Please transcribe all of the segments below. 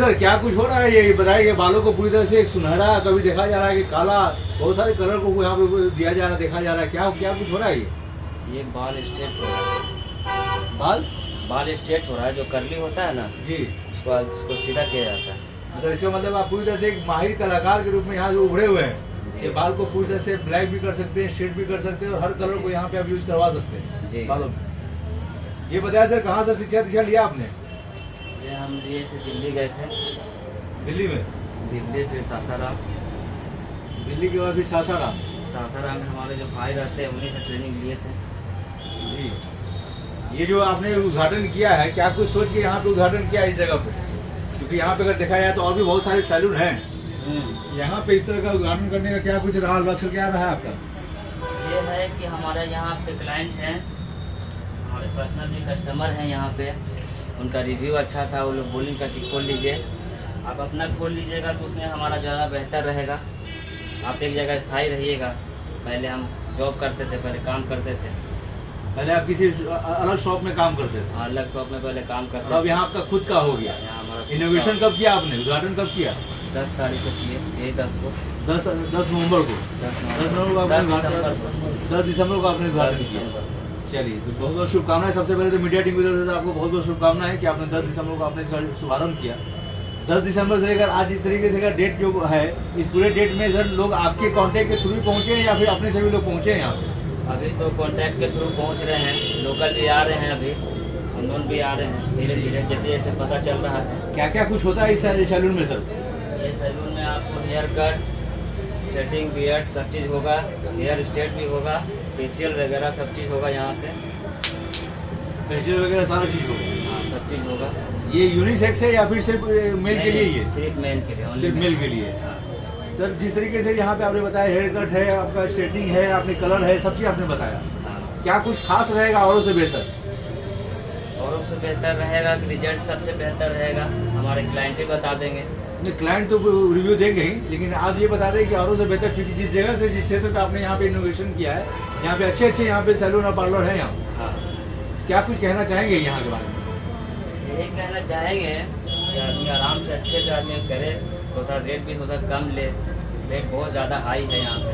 Sir क्या कुछ हो रहा है, ये बताइए। बालों को पूरी तरह से एक सुनहरा, कभी देखा जा रहा है कि काला, बहुत सारे कलर को यहाँ पे दिया जा रहा है, देखा जा रहा है। क्या क्या कुछ हो रहा है ये बाल स्ट्रेट हो रहा है। बाल स्ट्रेट हो रहा है, जो कर्ली होता है ना जी, उसको सीधा किया जाता है। मतलब इसका मतलब आप पूरी तरह से एक माहिर कलाकार के रूप में यहाँ जो उभरे हुए हैं कि बाल को पूरी तरह से ब्लैक भी कर सकते हैं, स्ट्रेट भी कर सकते हैं, और हर कलर को यहाँ पे आप यूज करवा सकते हैं जी। बालों में। ये बताया सर, कहाँ से शिक्षा दीक्षा लिया आपने? ये हम लिए थे, दिल्ली गए थे। दिल्ली में? दिल्ली फिर सासाराम। दिल्ली के बाद फिर सासाराम। सासाराम में हमारे जो भाई रहते हैं उन्हीं से ट्रेनिंग लिए थे। जी, ये जो आपने उद्घाटन किया है, क्या कुछ सोच के यहाँ पे उद्घाटन किया है इस जगह पे? क्योंकि यहाँ पे अगर देखा जाए तो और भी बहुत सारे सैलून हैं, यहाँ पे इस तरह का उद्घाटन करने का क्या कुछ रहा, लक्ष्य क्या रहा है आपका? ये है कि हमारे यहाँ पे क्लाइंट हैं, हमारे पर्सनल भी कस्टमर हैं यहाँ पे, उनका रिव्यू अच्छा था, वो लोग बोलिंग का कि खोल लीजिए, आप अपना खोल लीजिएगा तो उसमें हमारा ज़्यादा बेहतर रहेगा। आप एक जगह स्थायी रहिएगा। पहले हम जॉब करते थे, पहले काम करते थे। पहले आप किसी अलग शॉप में काम करते थे? अलग शॉप में पहले काम करते थे। अब यहाँ आपका खुद का हो गया। यहाँ हमारा इनोवेशन कब किया आपने, उद्घाटन कब किया? 10 तारीख को किए, यही 10 को, 10 नवंबर को। 10 नवंबर को आपने 10 दिसंबर को आपने उद्घाटन किया। चलिए, तो बहुत बहुत शुभकामनाएं। सबसे पहले तो मीडिया टीम की तरफ से आपको बहुत बहुत शुभकामनाएं कि आपने 10 दिसंबर को आपने इसका शुभारंभ किया। 10 दिसंबर से लेकर आज इस तरीके से का डेट जो है, इस पूरे डेट में सर लोग आपके कांटेक्ट के थ्रू पहुंचे हैं या फिर अपने से भी लोग पहुंचे हैं यहाँ पे? अभी तो कांटेक्ट के थ्रू पहुंच रहे हैं, लोकल भी आ रहे हैं, अभी अननोन भी आ रहे हैं, धीरे धीरे जैसे जैसे पता चल रहा है। क्या क्या कुछ होता है इस सैलून में सर? ये सैलून में आपको हेयर कट, सेटिंग, बियर्ड सब चीज़ होगा, हेयर स्ट्रेट भी होगा, फेशियल वगैरह सब चीज़ होगा यहाँ पे। फेशियल वगैरह सारा चीज होगा? हाँ, सब चीज़ होगा। ये यूनिसेक्स है या फिर सिर्फ मेल के लिए? ये सिर्फ मेल के लिए, सिर्फ मेल के लिए। सर जिस तरीके से यहाँ पे आपने बताया, हेयर कट है, आपका स्ट्रेटनिंग है, आपने कलर है, सब चीज आपने बताया, क्या कुछ खास रहेगा औरों से बेहतर? औरों से बेहतर रहेगा कि रिजल्ट सबसे बेहतर रहेगा, हमारे क्लाइंट ही बता देंगे। क्लाइंट तो रिव्यू देंगे ही, लेकिन आप ये बता दें कि औरों से बेहतर, क्योंकि जिस जगह से, जिस क्षेत्र पे आपने यहाँ पे इनोवेशन किया है, यहाँ पे अच्छे अच्छे यहाँ पे सैलून और पार्लर है यहाँ। हाँ, क्या कुछ कहना चाहेंगे यहाँ के बारे में? यही कहना चाहेंगे कि आदमी आराम से अच्छे से आदमी करे, थोड़ा रेट भी थोड़ा कम ले। रेट बहुत ज़्यादा हाई है यहाँ पे।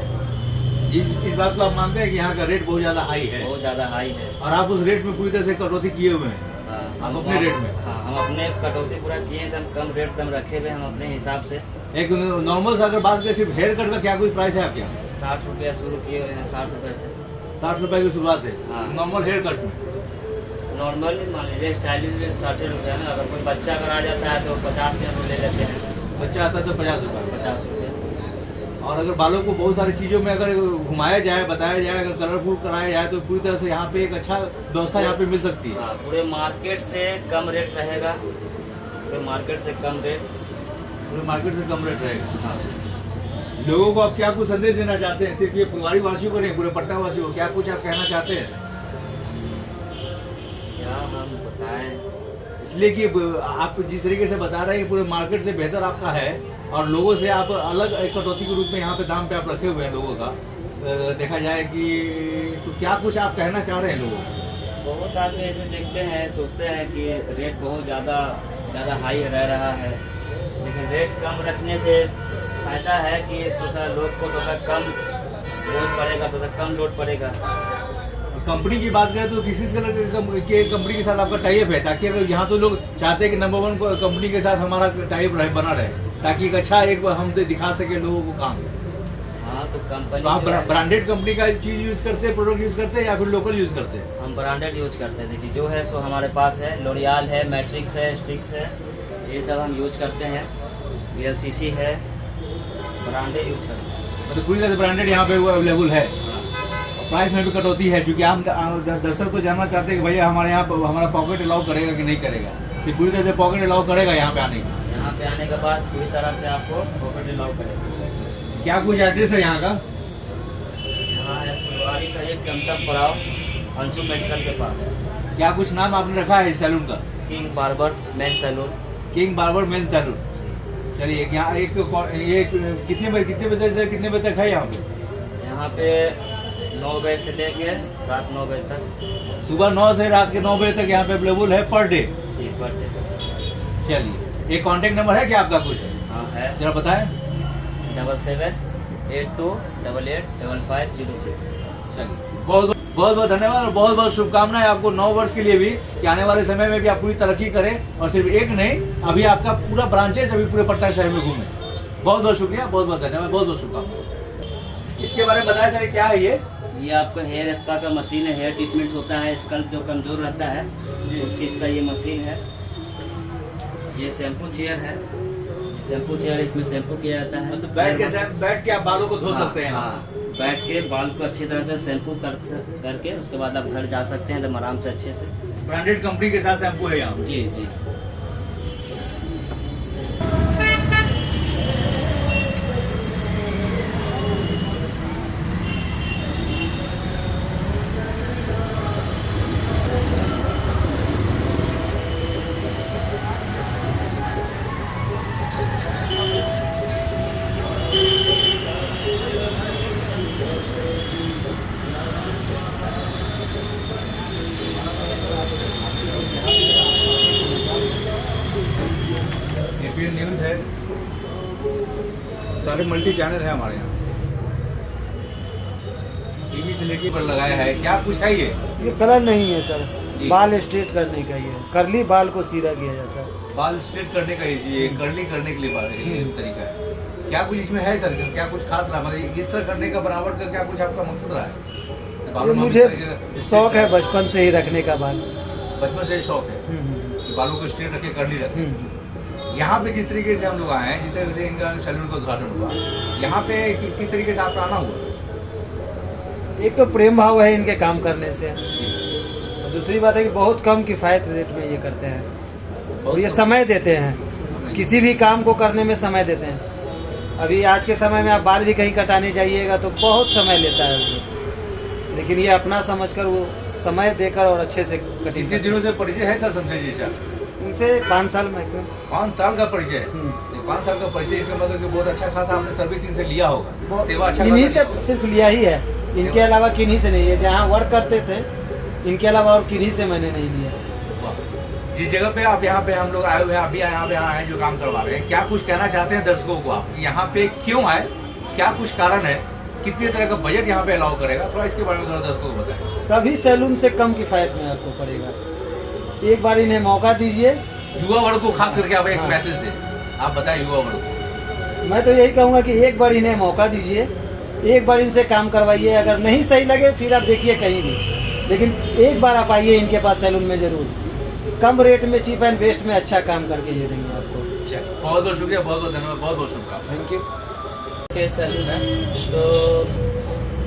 इस बात को आप मानते हैं कि यहाँ का रेट बहुत ज्यादा हाई है? बहुत ज़्यादा हाई है। और आप उस रेट में पूरी तरह से कटौती किए हुए हैं? हाँ, आप अपने रेट में? हाँ, हम अपने कटौती पूरा किए, एकदम कम रेट कम रखे हुए हम अपने हिसाब से। एक नॉर्मल से अगर बात करें, सिर्फ हेयर कट का क्या कुछ प्राइस है आपके यहाँ? 60 रुपया शुरू किए हुए हैं, 60 रुपये से। 60 रुपए की शुरुआत है हाँ। नॉर्मल हेयर कट में? नॉर्मल मान लीजिए स्टाइलिश भी 60 रुपये में, अगर कोई बच्चा अगर आ जाता है तो 50 के हम ले लेते हैं। बच्चा आता है तो 50 रुपए। 50 रुपये। और अगर बालों को बहुत सारी चीजों में अगर घुमाया जाए, बताया जाए, अगर कलरफुल कराया जाए, तो पूरी तरह से यहाँ पे एक अच्छा व्यवस्था यहाँ पे मिल सकती है। हाँ, पूरे मार्केट से कम रेट रहेगा, पूरे मार्केट से कम रेट, पूरे मार्केट से कम रेट रहेगा। हाँ। लोगों को आप क्या कुछ संदेश देना चाहते हैं, सिर्फ ये फुलवारी वासियों को नहीं, पूरे पट्टा वासियों को क्या कुछ आप कहना चाहते हैं? क्या हम बताएं? इसलिए कि आप जिस तरीके से बता रहे हैं कि पूरे मार्केट से बेहतर आपका है, और लोगों से आप अलग एक कटौती के रूप में यहाँ पे दाम पे आप रखे हुए हैं लोगों का, देखा जाए कि तो क्या कुछ आप कहना चाह रहे हैं लोगों को? बहुत आदमी ऐसे देखते हैं, सोचते हैं कि रेट बहुत ज़्यादा हाई रह रहा है, लेकिन रेट कम रखने से फायदा है कि थोड़ा लोग को थोड़ा कम लोड पड़ेगा, थोड़ा कम लोड पड़ेगा। कंपनी की बात करें तो किसी से कंपनी के साथ आपका टाइप है, ताकि अगर यहाँ तो लोग चाहते हैं कि नंबर 1 कंपनी के साथ हमारा टाइप बना रहे, ताकि एक अच्छा एक हम दिखा सके लोगों को काम। हाँ, तो कंपनी तो आप ब्रांडेड कंपनी का चीज यूज करते हैं, प्रोडक्ट यूज करते हैं, या फिर लोकल यूज करते हैं? हम ब्रांडेड यूज करते हैं। देखिए, जो है सो हमारे पास है, लोरियल है, मैट्रिक्स है, स्टिक्स है, ये सब हम यूज करते हैं। VLCC है, ब्रांडेड यूज करते हैं। मतलब पूरी तरह से ब्रांडेड यहाँ पे अवेलेबल है। प्राइस में भी कटौती है, क्योंकि हम दर्शक तो जानना चाहते हैं कि भैया हमारे यहाँ हमारा पॉकेट अलाउ करेगा कि नहीं करेगा, कि पूरी तरह से पॉकेट अलाउ करेगा यहाँ पे आने का? यहाँ पे आने के बाद पूरी तरह से आपको पॉकेट अलाउ करेगा। क्या कुछ एड्रेस है यहाँ का? यहाँ है फुलवारी शरीफ टमटम पड़ाव, अंशु मेडिकल के पास। क्या कुछ नाम आपने रखा है इस सैलून का? King barber men salon. King barber men salon. चलिए, यहाँ ये कितने बजे से कितने बजे तक है यहाँ पे? यहाँ पे 9 बजे से लेके रात 9 बजे तक। सुबह 9 से रात के 9 बजे तक यहाँ पे अवेलेबल है पर डे? जी, पर डे। चलिए, एक कांटेक्ट नंबर है क्या आपका कुछ? हाँ है, जरा बताएं। 7782885506। चलिए बहुत बहुत धन्यवाद और बहुत बहुत शुभकामनाएं आपको 9 वर्ष के लिए भी, कि आने वाले समय में भी आप पूरी तरक्की करें और सिर्फ एक नहीं, अभी आपका पूरा ब्रांचेस अभी पूरे पटना शहर में घूमे। बहुत बहुत शुक्रिया, बहुत बहुत धन्यवाद, बहुत बहुत शुभकामनाएं। इसके बारे में बताया सर, क्या है ये? ये आपका हेयर स्पा का मशीन है, हेयर ट्रीटमेंट होता है, स्कल्प जो कमजोर रहता है उस चीज का ये मशीन है। ये शैम्पू चेयर है, शैम्पू चेयर, इसमें शैम्पू किया जाता है। मतलब बैठ के आप बालों को धो सकते हैं। हाँ, बैठ के बाल को अच्छी तरह से शैम्पू करके उसके बाद आप घर जा सकते हैं एकदम आराम से अच्छे से। ब्रांडेड कंपनी के साथ शैम्पू है यहाँ? जी जी। एपीएन न्यूज है, सारे मल्टी चैनल है हमारे यहाँ, टीवी से लेके पर लगाया है। क्या कुछ है ये? ये कलर नहीं है सर, जी। बाल स्ट्रेट करने का ये कर्ली बाल को सीधा किया जाता है। बाल स्ट्रेट करने का ये कर्ली करने के लिए ये तरीका है। क्या कुछ इसमें है सर? क्या कुछ खास रहा, मतलब इस तरह करने का बनावट का क्या कुछ आपका मकसद रहा है? बालों ये में मुझे इस तरीके का शौक है बचपन से ही रखने का बाल। बचपन से ही शौक है कि बालों को स्ट्रेट रखे, कर्ली रखे। यहाँ पे जिस तरीके से हम लोग आए हैं, जिस तरह से इनका सैलून का उद्घाटन हुआ, यहाँ पे किस तरीके से आपका आना हुआ? एक तो प्रेम भाव है इनके काम करने से, और दूसरी बात है कि बहुत कम किफायत रेट में ये करते हैं और ये समय देते हैं, किसी भी काम को करने में समय देते हैं। अभी आज के समय में आप बाल भी कहीं कटाने जाइएगा तो बहुत समय लेता है वो, लेकिन ये अपना समझकर वो समय देकर और अच्छे से कटिंग। कितने दिनों से परिचय है सर शमशेर जी से? इनसे 5 साल मैक्सिमम। 5 साल का परिचय है। 5 साल का परिचय, इसका मतलब कि बहुत अच्छा खासा आपने सर्विस इनसे लिया होगा, सेवा अच्छा इन्हीं से सिर्फ लिया ही है, इनके अलावा किन्हीं से नहीं है। जहाँ वर्क करते थे इनके अलावा और किन्हीं से मैंने नहीं लिया। जिस जगह पे आप यहाँ पे हम लोग आए हुए हैं, अभी यहाँ पे आए जो काम करवा रहे हैं, क्या कुछ कहना चाहते हैं दर्शकों को आप? यहाँ पे क्यों आए, क्या कुछ कारण है, कितने तरह का बजट यहाँ पे अलाउ करेगा, थोड़ा इसके बारे में थोड़ा दर्शकों को बताएं। सभी सैलून से कम किफायत में आपको पड़ेगा। एक बार इन्हें मौका दीजिए। युवा वर्ग को खास करके आप एक मैसेज दें, आप बताएं युवा वर्ग को। मैं तो यही कहूँगा कि एक बार इन्हें मौका दीजिए, एक बार इनसे काम करवाइए। अगर नहीं सही लगे फिर आप देखिए कहीं भी, लेकिन एक बार आप आइए इनके पास सैलून में जरूर। कम रेट में, चीप एंड बेस्ट में अच्छा काम करके ये देंगे आपको। बहुत बहुत शुक्रिया, बहुत बहुत धन्यवाद, बहुत बहुत शुभकामनाएं। Thank you. 6 सैलून है तो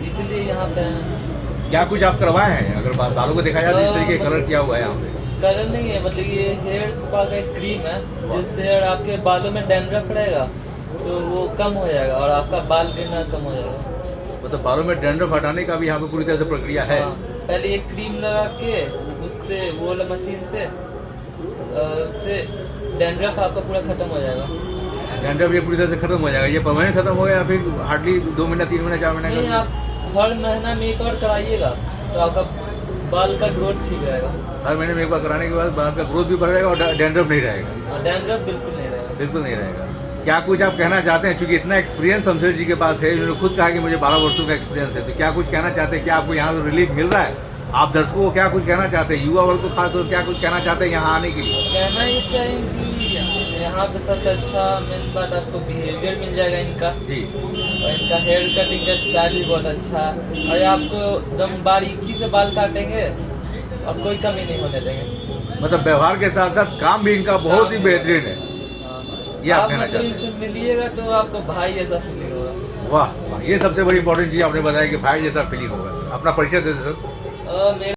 इसलिए यहाँ पे क्या कुछ आप करवाए हैं? अगर बालों को देखा जाए तो इस तरीके कलर किया हुआ है यहाँ पे। कलर नहीं है, मतलब ये हेयर स्पा का एक क्रीम है जिससे आपके बालों में डैंड्रफ रहेगा तो वो कम हो जाएगा और आपका बाल गिरना कम हो जाएगा। मतलब बालों में डैंड्रफ हटाने का भी यहाँ पे पूरी तरह से प्रक्रिया है। हाँ, पहले ये क्रीम लगा के उससे वो वाला मशीन से उससे डैंड्रफ आपका पूरा खत्म हो जाएगा। डैंड्रफ ये पूरी तरह से खत्म हो जाएगा? ये परमानेंट खत्म हो गया या फिर हार्डली 2 महीना, 3 महीना, 4 महीने नहीं, का? आप हर महीना में एक बार कराइएगा तो आपका बाल का ग्रोथ ठीक रहेगा। हर महीने में एक बार कराने के बाद बाल का ग्रोथ भी बढ़ेगा और डैंड्रफ नहीं रहेगा? और डैंड्रफ बिल्कुल नहीं रहेगा। बिल्कुल नहीं रहेगा। क्या कुछ आप कहना चाहते हैं, चूंकि इतना एक्सपीरियंस शमशेर जी के पास है, उन्होंने खुद कहा कि मुझे 12 वर्षों का एक्सपीरियंस है, तो क्या कुछ कहना चाहते हैं? क्या आपको यहाँ से रिलीफ मिल रहा है? आप दर्शकों को क्या कुछ कहना चाहते हैं, युवा वर्ग को खासतौर क्या कुछ कहना चाहते हैं यहाँ आने के लिए? कहना ये चाहिए कि यहाँ पे सबसे अच्छा मेन बात आपको बिहेवियर मिल जाएगा इनका जी, और इनका हेयर कटिंग का स्टाइल भी बहुत अच्छा है और ये आपको एकदम बारीकी से बाल काटेंगे और कोई कमी नहीं होने देंगे। मतलब व्यवहार के साथ साथ काम भी इनका बहुत ही बेहतरीन है, ये आप कहना चाहते हैं? इनसे मिलिएगा तो आपको भाई जैसा फीलिंग होगा। वाह वाह, ये सबसे बड़ी इंपॉर्टेंट चीज आपने बताया कि भाई जैसा फीलिंग होगा। अपना परिचय दे दे सर। मेरे